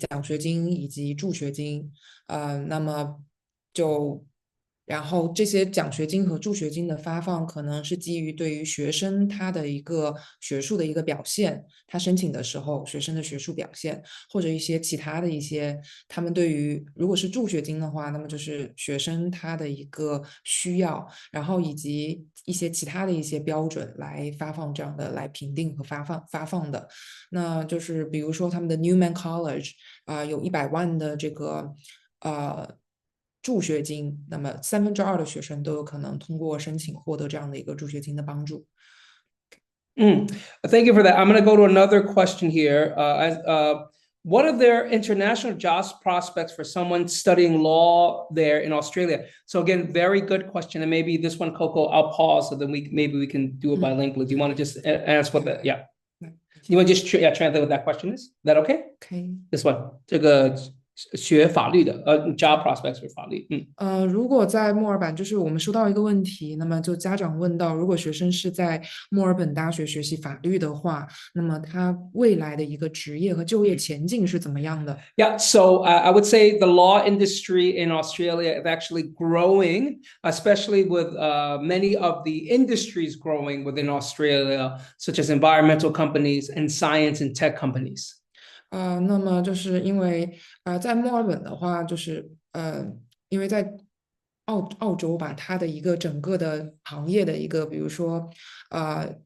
奖学金以及助学金，那么然后这些奖学金和助学金的发放可能是基于对于学生他的一个学术的一个表现，他申请的时候学生的学术表现，或者一些其他的一些他们对于如果是助学金的话，那么就是学生他的一个需要，然后以及一些其他的一些标准来发放这样的来评定和发放的。那就是比如说他们的 Newman College 有100万的这个助学金，那么2/3的学生都有可能通过申请获得这样的一个助学金的帮助。Thank you for that. I'm going to go to another question here. What are their international jobs prospects for someone studying law there in Australia? So again, very good question. And maybe this one, Coco, I'll pause so then maybe we can do it bilingually. Do you want to just answer what that? Yeah. You want to just translate what that question is? Is that okay? Okay. This one. 这个学法律的job prospects for 法律。如果在墨尔本，就是我们收到一个问题，那么就家长问到，如果学生是在墨尔本大学学习法律的话，那么他未来的一个职业和就业前景是怎么样的？ Yeah, so I would say the law industry in Australia is actually growing, especially with many of the industries growing within Australia, such as environmental companies and science and tech companies. 那么就是因为在墨尔本的话，就是因为在澳洲吧，它的一个整个的行业的一个，比如说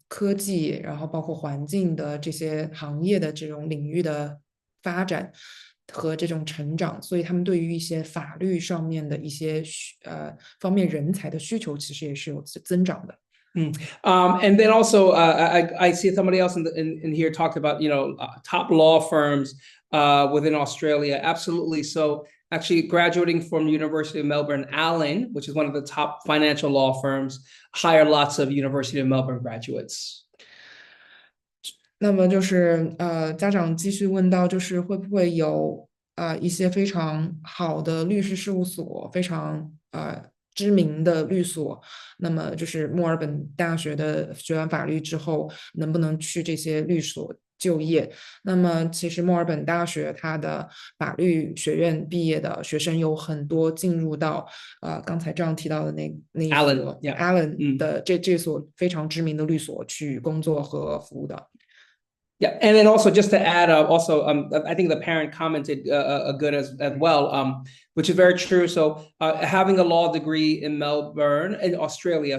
科技，然后包括环境的这些行业的这种领域的发展和这种成长，所以他们对于一些法律上面的一些方面人才的需求，其实也是有增长的。And then also, I see somebody else in here talked about, top law firms within Australia. Absolutely. So actually graduating from University of Melbourne, Allen, which is one of the top financial law firms, hire lots of University of Melbourne graduates. 那么就是家长继续问到，就是会不会有一些非常好的律师事务所，非常知名的律所，那么就是墨尔本大学的学完法律之后，能不能去这些律所就业？那么其实墨尔本大学它的法律学院毕业的学生有很多进入到刚才这样提到的那一所 Allen 的这所非常知名的律所去工作和服务的。Yeah, and then also just to add, I think the parent commented good as well, which is very true. So having a law degree in Australia,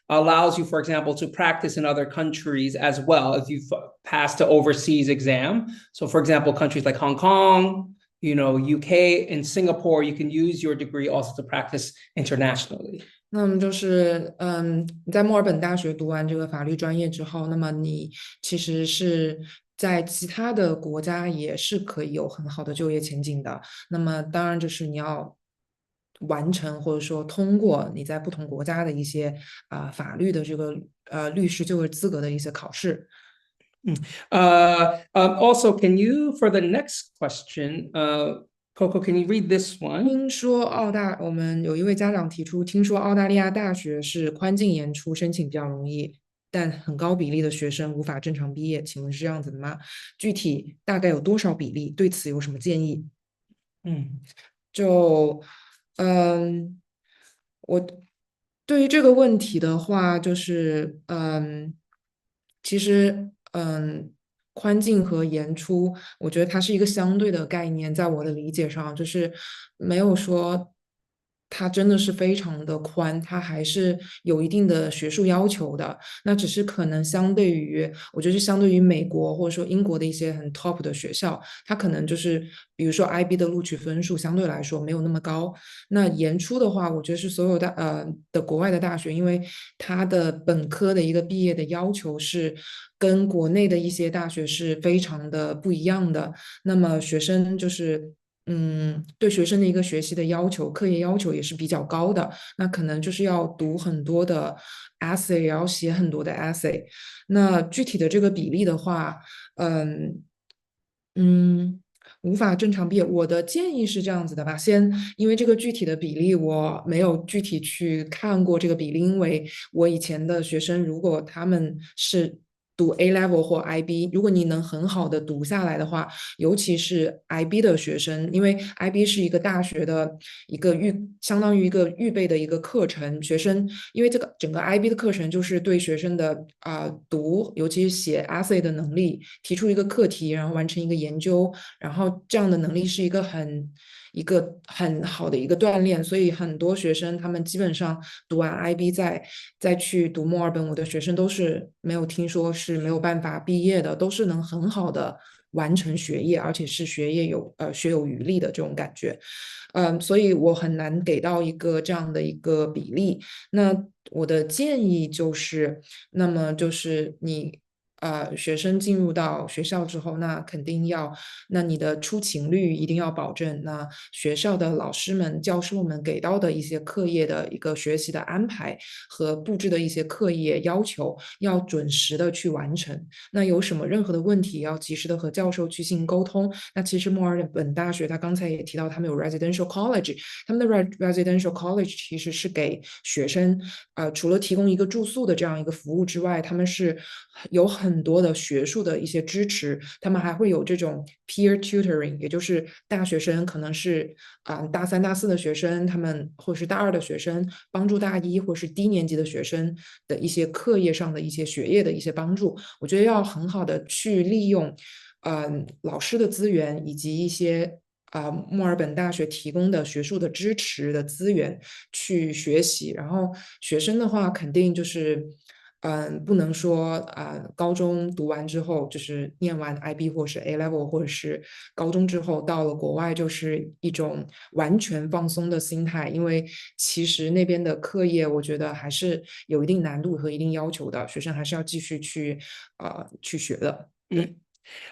allows you, for example, to practice in other countries as well if you've passed the overseas exam. So, for example, countries like Hong Kong, UK and Singapore, you can use your degree also to practice internationally. 那么就是你在墨尔本大学读完这个法律专业之后，那么你其实是在其他的国家也是可以有很好的就业前景的。那么当然就是你要完成或者说通过你在不同国家的一些法律的这个律师就业资格的一些考试。Also, can you, for the next question, Coco, can you read this one? 听说我们有一位家长提出，听说澳大利亚大学是宽进严出，申请比较容易，但很高比例的学生无法正常毕业，请问是这样子的吗？具体大概有多少比例？对此有什么建议？就我对于这个问题的话，就是其实宽进和严出，我觉得它是一个相对的概念，在我的理解上，就是没有说它真的是非常的宽，它还是有一定的学术要求的。那只是可能相对于，我觉得是相对于美国或者说英国的一些很 top 的学校，它可能就是比如说 IB 的录取分数相对来说没有那么高。那研出的话，我觉得是所有的国外的大学，因为它的本科的一个毕业的要求是跟国内的一些大学是非常的不一样的。那么学生就是对学生的一个学习的要求，课业要求也是比较高的。那可能就是要读很多的 essay，也要写很多的 essay。那具体的这个比例的话，无法正常毕业。我的建议是这样子的吧，因为这个具体的比例我没有具体去看过这个比例，因为我以前的学生如果他们是读 A level 或 IB，如果你能很好的读下来的话，尤其是 IB 的学生，因为 IB 是一个大学的一个相当于一个预备的一个课程，学生因为这个整个 IB 的课程就是对学生的读，尤其是写 essay 的能力，提出一个课题，然后完成一个研究，然后这样的能力是一个很好的一个锻炼，所以很多学生他们基本上读完 IB 再去读墨尔本，我的学生都是没有听说是没有办法毕业的，都是能很好的完成学业，而且是学有余力的这种感觉。所以我很难给到一个这样的一个比例。那我的建议就是，那么就是你学生进入到学校之后，那肯定那你的出勤率一定要保证。那学校的老师们、教授们给到的一些课业的一个学习的安排和布置的一些课业要求，要准时的去完成。那有什么任何的问题，要及时的和教授去进行沟通。那其实墨尔本大学他刚才也提到，他们有 residential college， 他们的 residential college 其实是给学生除了提供一个住宿的这样一个服务之外，他们是有很多的学术的一些支持，他们还会有这种 peer tutoring， 也就是大学生可能是大三、大四的学生，他们或是大二的学生帮助大一或是低年级的学生的一些课业上的一些学业的一些帮助。我觉得要很好的去利用老师的资源以及一些墨尔本大学提供的学术的支持的资源去学习。然后学生的话，肯定就是不能说高中读完之后就是念完 IB 或是 A level， 或者是高中之后到了国外就是一种完全放松的心态，因为其实那边的课业我觉得还是有一定难度和一定要求的，学生还是要继续去学的。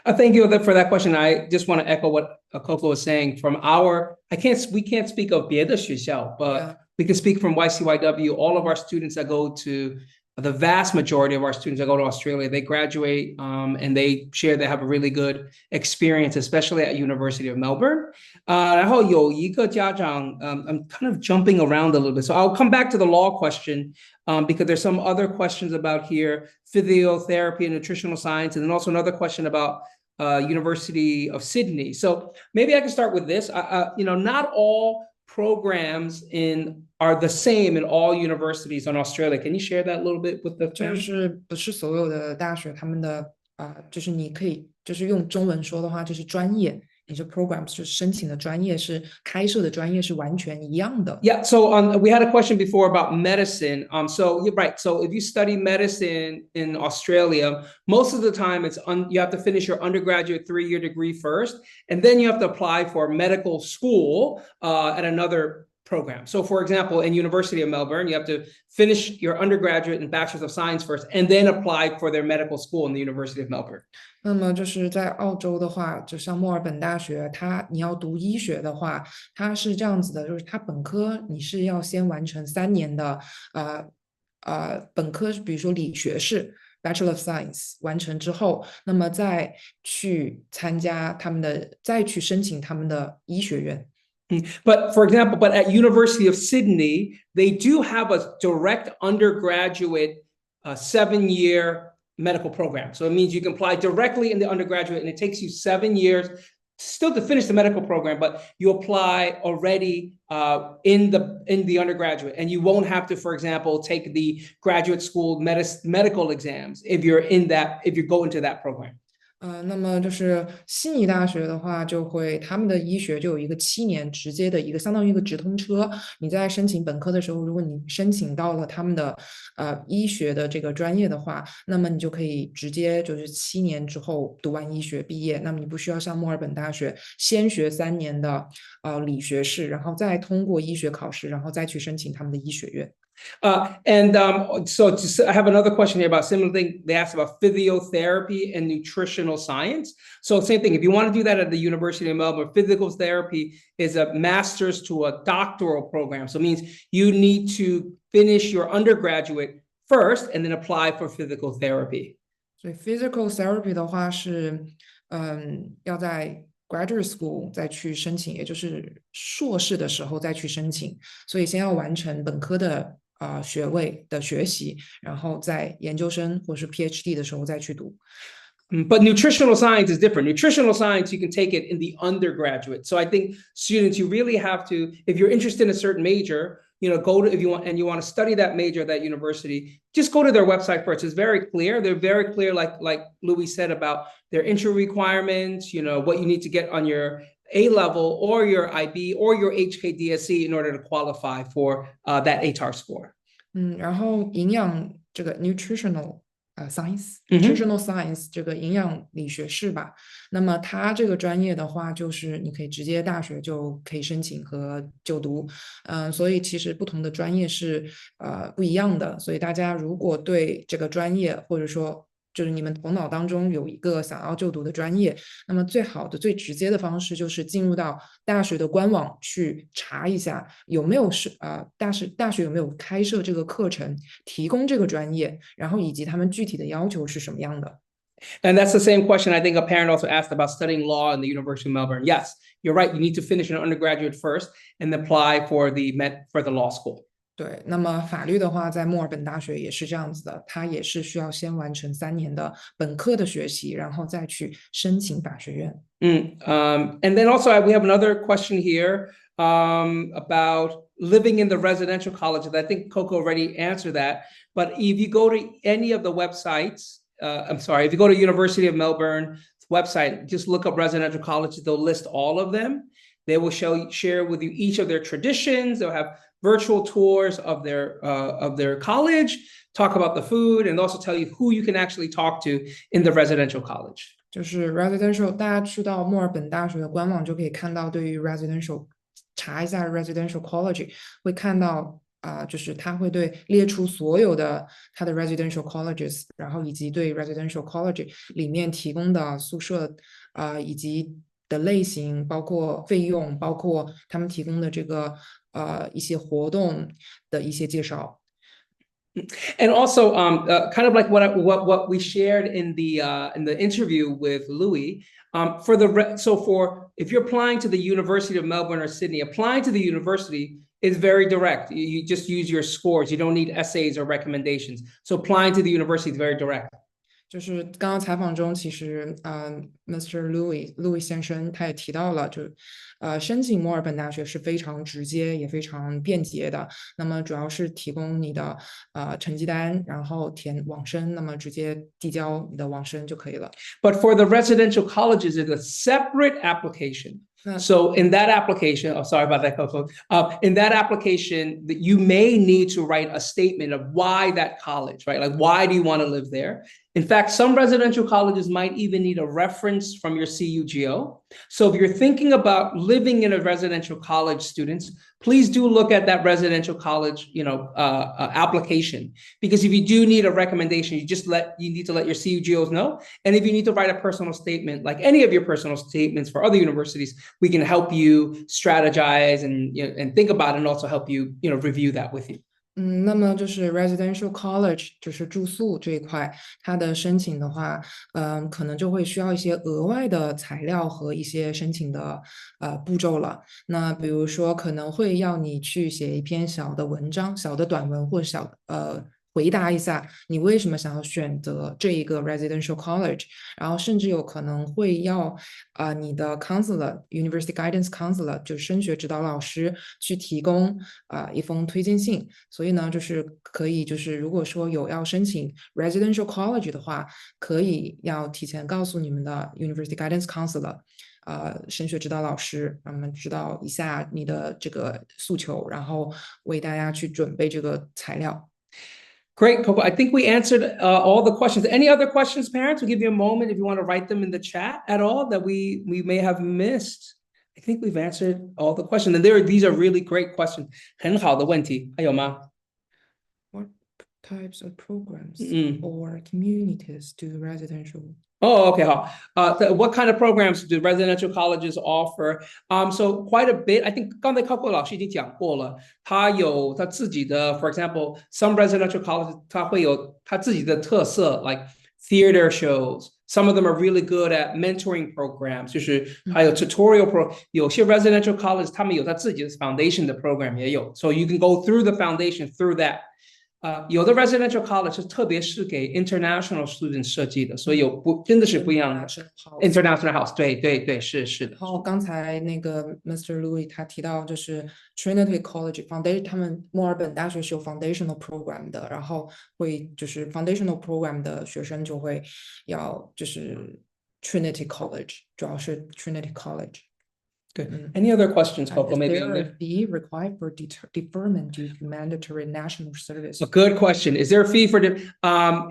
Thank you for that question. I just want to echo what Coco was saying. We can't speak of 别的学校, but we can speak from YCYW. All of our students that go to the vast majority of our students that go to Australia, they graduate and they share they have a really good experience, especially at University of Melbourne. 然后有一个家长, I'm kind of jumping around a little bit, so I'll come back to the law question because there's some other questions about here, physiotherapy and nutritional science, and then also another question about University of Sydney. So maybe I can start with this. Not all programs are the same in all universities in Australia. Can you share that a little bit with the 就 family? 是不是所有的大学他们的就是你可以就是用中文说的话，就是专业，你这 programs 就是申请的专业是开设的专业是完全一样的。Yeah, so we had a question before about medicine. So you're right. So if you study medicine in Australia, most of the time you have to finish your undergraduate 3-year degree first, and then you have to apply for medical school at another program. So for example, in University of Melbourne, you have to finish your undergraduate and Bachelor's of Science first, and then apply for their medical school in the University of Melbourne. 那么就是在澳洲的话，就像墨尔本大学，你要读医学的话，它是这样子的，就是它本科你是要先完成3年的本科，比如说理学士。Bachelor of Science 完成之后，那么再去参加他们的，再去申请他们的医学院。But for example, but at University of Sydney, they do have a direct undergraduate 7-year medical program. So it means you can apply directly in the undergraduate, and it takes you 7 years still to finish the medical program, but you apply already in the undergraduate, and you won't have to, for example, take the graduate school medical exams if you go into that program. 那么就是悉尼大学的话，就会他们的医学就有一个7年直接的一个相当于一个直通车。你在申请本科的时候，如果你申请到了他们的医学的这个专业的话，那么你就可以直接就是7年之后读完医学毕业。那么你不需要像墨尔本大学先学3年的理学士，然后再通过医学考试，然后再去申请他们的医学院。So I have another question here about similar thing. They asked about physiotherapy and nutritional science. So same thing. If you want to do that at the University of Melbourne, physical therapy is a master's to a doctoral program. So it means you need to finish your undergraduate first and then apply for physical therapy. 所以 physical therapy 的话是，要在graduate school 再去申请，也就是硕士的时候再去申请。所以先要完成本科的学位的学习，然后在研究生或是 PhD 的时候再去读。But nutritional science is different. Nutritional science, you can take it in the undergraduate. So I think students, you really have to, if you're interested in a certain major, if you want to study that major at that university, just go to their website first. It's very clear. They're very clear, like Louis said, about their entry requirements, what you need to get on your A level or your IB or your HKDSC in order to qualify for that ATAR score. 然后营养这个 nutritional nutritional science 这个营养理学士吧。那么它这个专业的话，就是你可以直接大学就可以申请和就读。所以其实不同的专业是不一样的。所以大家如果对这个专业，或者说就是你们头脑当中有一个想要就读的专业，那么最好的最直接的方式就是进入到大学的官网去查一下有没有大学有没有开设这个课程，提供这个专业，然后以及他们具体的要求是什么样的。And that's the same question I think a parent also asked about studying law in the University of Melbourne. Yes, you're right. You need to finish an undergraduate first and apply for the law school. 对，那么法律的话，在墨尔本大学也是这样子的，它也是需要先完成3年的本科的学习，然后再去申请法学院。And then also we have another question here about living in the residential colleges. I think Coco already answered that. But if you go to any of the websites, if you go to University of Melbourne website, just look up residential colleges. They'll list all of them. They will share with you each of their traditions. They'll have virtual tours of their college, talk about the food, and also tell you who you can actually talk to in the residential college. 就是 residential， 大家去到墨尔本大学的官网就可以看到，对于 residential 查一下 residential college， 会看到就是它会列出所有的它的 residential colleges， 然后以及对 residential college 里面提供的宿舍以及的类型，包括费用，包括他们提供的这个一些活动的一些介绍。And also, kind of like what we shared in the interview with Louis, if you're applying to the University of Melbourne or Sydney, applying to the university is very direct. You just use your scores. You don't need essays or recommendations. So applying to the university is very direct. 就是刚刚采访中，其实Mr. Louis 先生他也提到了，就申请墨尔本大学是非常直接也非常便捷的。那么主要是提供你的成绩单，然后填网申，那么直接递交你的网申就可以了。But for the residential colleges, it's a separate application. So in that application, sorry about that, Coco. In that application, you may need to write a statement of why that college, right? Like, why do you want to live there? In fact, some residential colleges might even need a reference from your CUGO. So if you're thinking about living in a residential college, students, please do look at that residential college, application, because if you do need a recommendation, you need to let your CUGOs know. And if you need to write a personal statement, like any of your personal statements for other universities, we can help you strategize and think about it, and also help you, review that with you. 那么就是 residential college 就是住宿这一块，它的申请的话，可能就会需要一些额外的材料和一些申请的步骤了。那比如说可能会要你去写一篇小的文章、小的短文或回答一下你为什么想要选择这一个 residential college，然后甚至有可能会要你的 counselor、university guidance counselor 就是升学指导老师去提供一封推荐信。所以呢，就是可以就是如果说有要申请 residential college 的话，可以要提前告诉你们的 university guidance counselor。升学指导老师，让他们知道一下你的这个诉求，然后为大家去准备这个材料。Great, Coco. I think we answered all the questions. Any other questions, parents? We'll give you a moment if you want to write them in the chat at all that we may have missed. I think we've answered all the questions. And these are really great questions. 很好的问题，还有吗？ What types of programs or communities do residential? Oh, okay. What kind of programs do residential colleges offer? So quite a bit. I think 刚才Coco老师已经讲过了，他有他自己的 for example, some residential colleges 他会有他自己的特色 like theater shows. Some of them are really good at mentoring programs. 就是还有 tutorial pro. 有些 residential college 他们有他自己的 foundation 的 program 也有。So you can go through the foundation through that. 有的 residential college 是特别是给 international students 设计的，所以真的是不一样的 international house。对，是的。然后刚才那个 Mr. Louis 他提到就是 Trinity College Foundation， 他们墨尔本大学是有 foundational program 的，然后会就是 foundational program 的学生就会要就是 Trinity College， 主要是 Trinity College。Good. Any other questions, Coco? Is Maybe there a fee required for deferment due to mandatory national service? A good question. Is there a fee for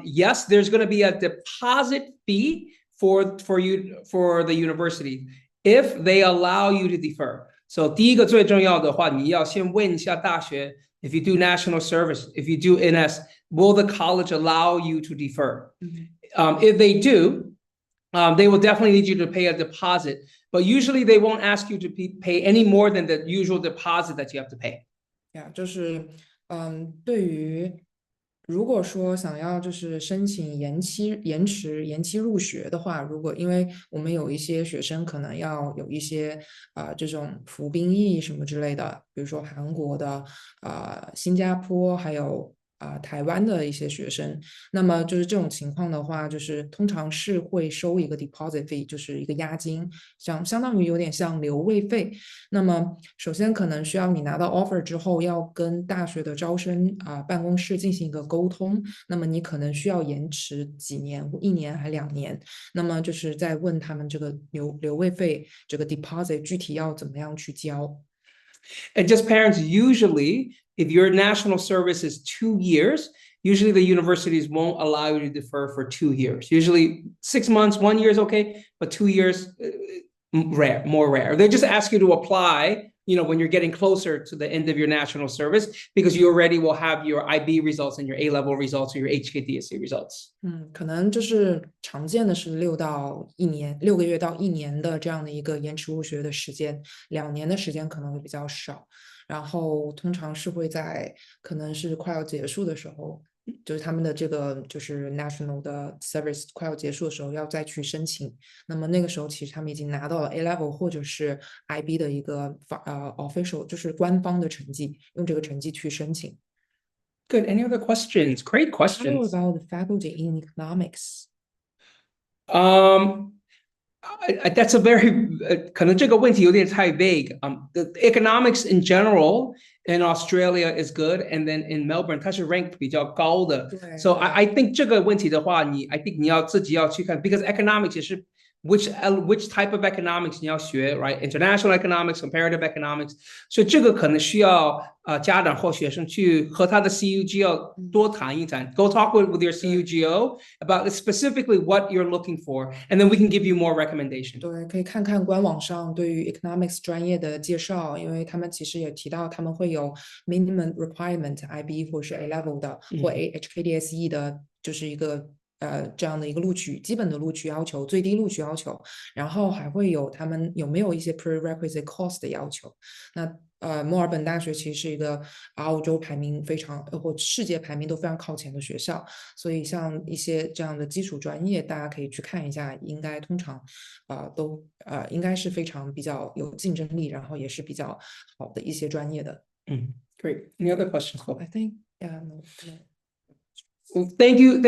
yes, there's going to be a deposit fee for the university if they allow you to defer. So 第一个最重要的话，你要先问一下大学 if you do national service, if you do NS, will the college allow you to defer? If they do, they will definitely need you to pay a deposit. But usually they won't ask you to pay any more than the usual deposit that you have to pay. Yeah, 就是对于如果说想要就是申请延期入学的话，如果因为我们有一些学生可能要有一些这种服兵役什么之类的，比如说韩国的新加坡还有台湾的一些学生，那么就是这种情况的话，就是通常是会收一个 deposit fee， 就是一个押金，相当于有点像留位费。那么首先可能需要你拿到 offer 之后，要跟大学的招生办公室进行一个沟通，那么你可能需要延迟几年，1年还2年，那么就是在问他们这个留位费这个 deposit 具体要怎么样去交。And just parents, usually, if your national service is 2 years, usually the universities won't allow you to defer for 2 years. Usually 6 months, 1 year is okay, but 2 years, more rare. They just ask you to apply, when you're getting closer to the end of your national service, because you already will have your IB results and your A-level results and your HKDSE results. 可能就是常见的是6个月到1年的这样的一个延迟入学的时间，2年的时间可能会比较少，然后通常是会在可能是快要结束的时候，就是他们的这个就是 national 的 service 快要结束的时候要再去申请，那么那个时候其实他们已经拿到了 A-level 或者是 IB 的一个official 就是官方的成绩，用这个成绩去申请。Good. Any other questions? Great questions. How about the faculty in economics? That's a very 可能这个问题有点太 vague. The economics in general in Australia is good, and then in Melbourne 它是 ranked 比较高的。So I think 这个问题的话，I think 你要自己要去看 because economics 也是 which type of economics 你要学 right? International economics, comparative economics. 所以这个可能需要家长或学生去和他的 CUGO 多谈一谈。Go talk with your CUGO about specifically what you're looking for, and then we can give you more recommendation. 对，可以看看官网上对于 economics 专业的介绍，因为他们其实也提到他们会有 minimum requirement IB 或是 A level 的或HKDSE 的，就是一个这样的一个基本的录取要求、最低录取要求，然后还会有他们有没有一些 prerequisite course 的要求。那墨尔本大学其实是一个澳洲排名非常或世界排名都非常靠前的学校，所以像一些这样的基础专业，大家可以去看一下，通常应该是非常比较有竞争力，然后也是比较好的一些专业的。Great. Any other questions? I think no. Well, thank you,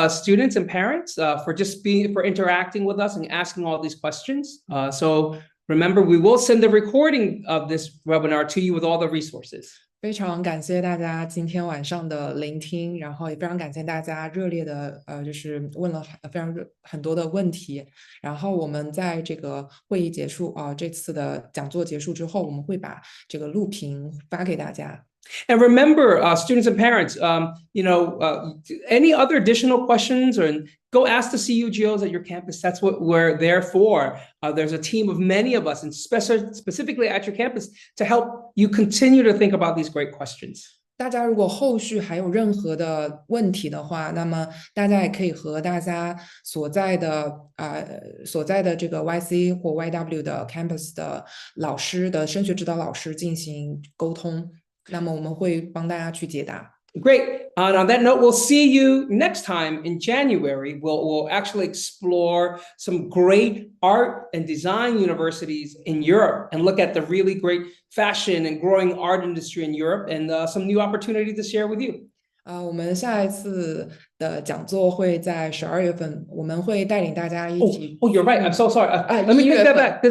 students and parents, for interacting with us and asking all these questions. So remember, we will send the recording of this webinar to you with all the resources. 非常感谢大家今天晚上的聆听，然后也非常感谢大家热烈的就是问了很多的问题。然后我们在这个会议结束这次的讲座结束之后，我们会把这个录屏发给大家。And remember, students and parents, any other additional questions, or go ask the CUGOs at your campus. That's what we're there for. There's a team of many of us, and specifically at your campus, to help you continue to think about these great questions. 大家如果后续还有任何的问题的话，那么大家也可以和大家所在的这个 YC 或 YW 的 campus 的老师的升学指导老师进行沟通。那么我们会帮大家去解答。Great. And on that note, we'll see you next time in January. We'll actually explore some great art and design universities in Europe and look at the really great fashion and growing art industry in Europe and some new opportunities to share with you. 我们下一次的讲座会在12月份，我们会带领大家一起。Oh, you're right. I'm so sorry. Let me take that back.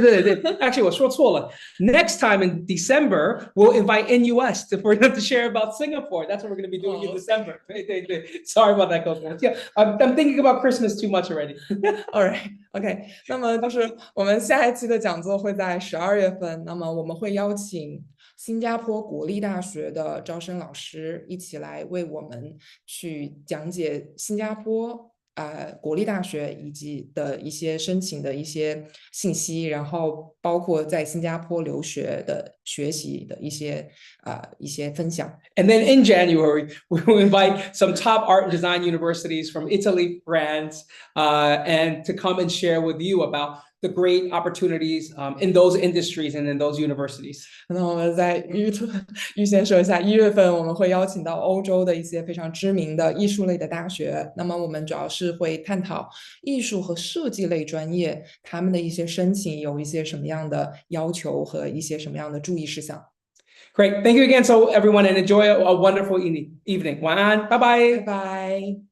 Actually, 我说错了。Next time in December, we'll invite NUS for them to share about Singapore. That's what we're going to be doing in December. 对。Sorry about that, Coco. Yeah, I'm thinking about Christmas too much already. All right, OK. 那么就是我们下一期的讲座会在12月份，那么我们会邀请新加坡国立大学的招生老师一起来为我们去讲解新加坡国立大学以及的一些申请的一些信息，然后包括在新加坡留学的学习的一些分享。And then in January, we will invite some top art and design universities from Italy, France, and to come and share with you about the great opportunities in those industries and in those universities. 那我们在预先说一下，1月份我们会邀请到欧洲的一些非常知名的艺术类的大学，那么我们主要是会探讨艺术和设计类专业他们的一些申请有一些什么样的要求和一些什么样的注意事项。Great. Thank you again, so everyone, and enjoy a wonderful evening. 晚安，拜拜。拜拜。